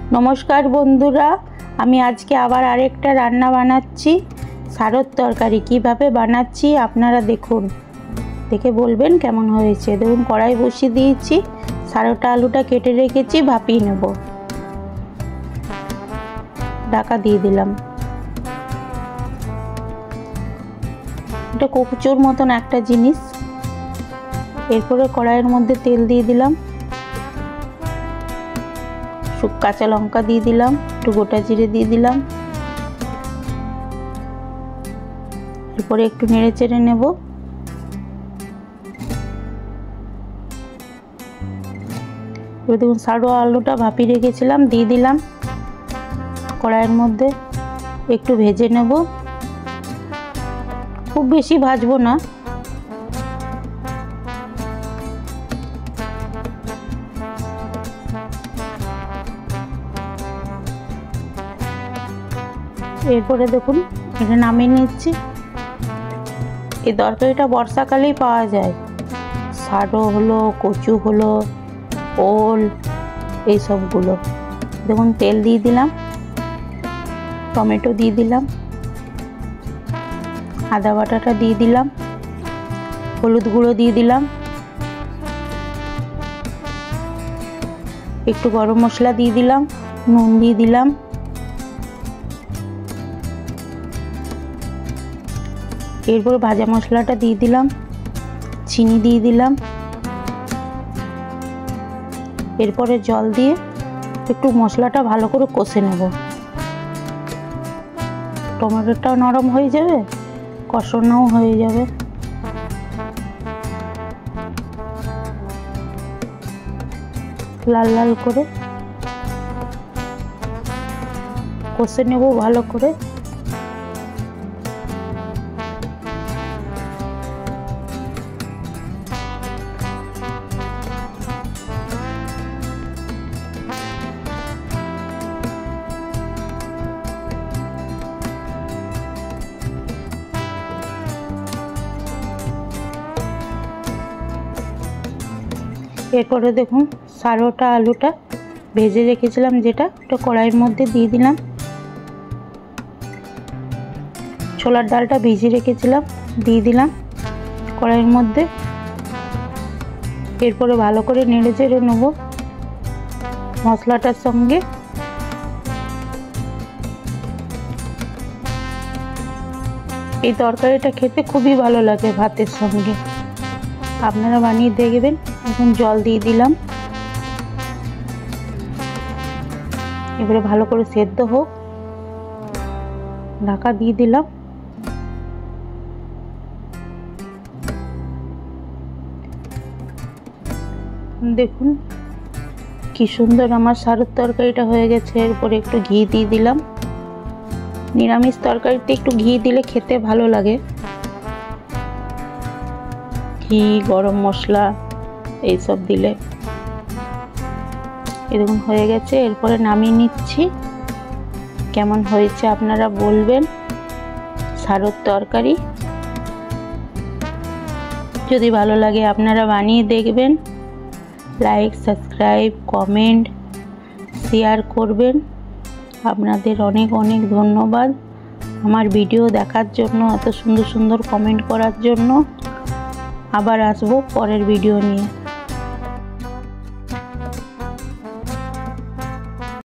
नमस्कार बंधुरा आमी आज के आबार आरेकटा रान्ना बानाच्छि सारोर तरकारी किभाबे बानाच्छि आपनारा देखुन देखे बोलबेन केमन हयेछे। देखुन कड़ाई बसिए दिएछि सारोटा आलूटा केटे रेखेछि भापिए नेब। ढाका दिए दिलाम। এটা কচুর মতন একটা জিনিস। এরপরে কড়াইয়ের মধ্যে তেল দিয়ে দিলাম, কাঁচা লঙ্কা দিয়ে দিলাম, একটু গোটা জিরে দিয়ে দিলাম। এরপরে একটু নেড়ে চেড়ে নেব। এবার দেখুন সারো আলুটা ভাপিয়ে রেখেছিলাম দিয়ে দিলাম কড়াইয়ের মধ্যে, একটু ভেজে নেব। খুব বেশি ভাজবো না। এরপরে দেখুন এটা নামিয়ে নিচ্ছি। এই তরকারিটা বর্ষাকালেই পাওয়া যায়। সারো হলো, কচু হলো, ওল, এই সবগুলো। দেখুন তেল দিয়ে দিলাম, টমেটো দিয়ে দিলাম, আদা বাটাটা দিয়ে দিলাম, হলুদ গুঁড়ো দিয়ে দিলাম, একটু গরম মশলা দিয়ে দিলাম, নুন দিয়ে দিলাম, এরপর ভাজা মশলাটা দিয়ে দিলাম, চিনি দিয়ে দিলাম। এরপরে জল দিয়ে একটু মশলাটা ভালো করে কষে নেব। টমেটোটাও নরম হয়ে যাবে, কষানোও হয়ে যাবে। লাল লাল করে কষে নেব ভালো করে। এরপরে দেখুন সারোটা আলুটা ভেজে রেখেছিলাম যেটা, ওটা কড়াইয়ের মধ্যে দিয়ে দিলাম। ছোলার ডালটা ভিজিয়ে রেখেছিলাম দিয়ে দিলাম কড়াইয়ের মধ্যে। এরপরে ভালো করে নেড়ে চেড়ে নেব মশলাটার সঙ্গে। এই তরকারিটা খেতে খুবই ভালো লাগে ভাতের সঙ্গে, আপনারা বানিয়ে দেখবেন। এখন জল দিয়ে দিলাম, এবারে ভালো করে সেদ্ধ হোক। ঢাকা দিয়ে দিলাম। দেখুন কি সুন্দর আমার সারোর তরকারিটা হয়ে গেছে। এরপরে একটু ঘি দিয়ে দিলাম। নিরামিষ তরকারিতে একটু ঘি দিলে খেতে ভালো লাগে। ঘি, গরম মশলা এইসব দিলে। এরকম হয়ে গেছে। এরপরে নামিয়ে নিচ্ছি। কেমন হয়েছে আপনারা বলবেন সারোর তরকারি। যদি ভালো লাগে আপনারা বানিয়ে দেখবেন। লাইক, সাবস্ক্রাইব, কমেন্ট, শেয়ার করবেন। আপনাদের অনেক অনেক ধন্যবাদ আমার ভিডিও দেখার জন্য, এত সুন্দর সুন্দর কমেন্ট করার জন্য। আবার আসবো পরের ভিডিও নিয়ে।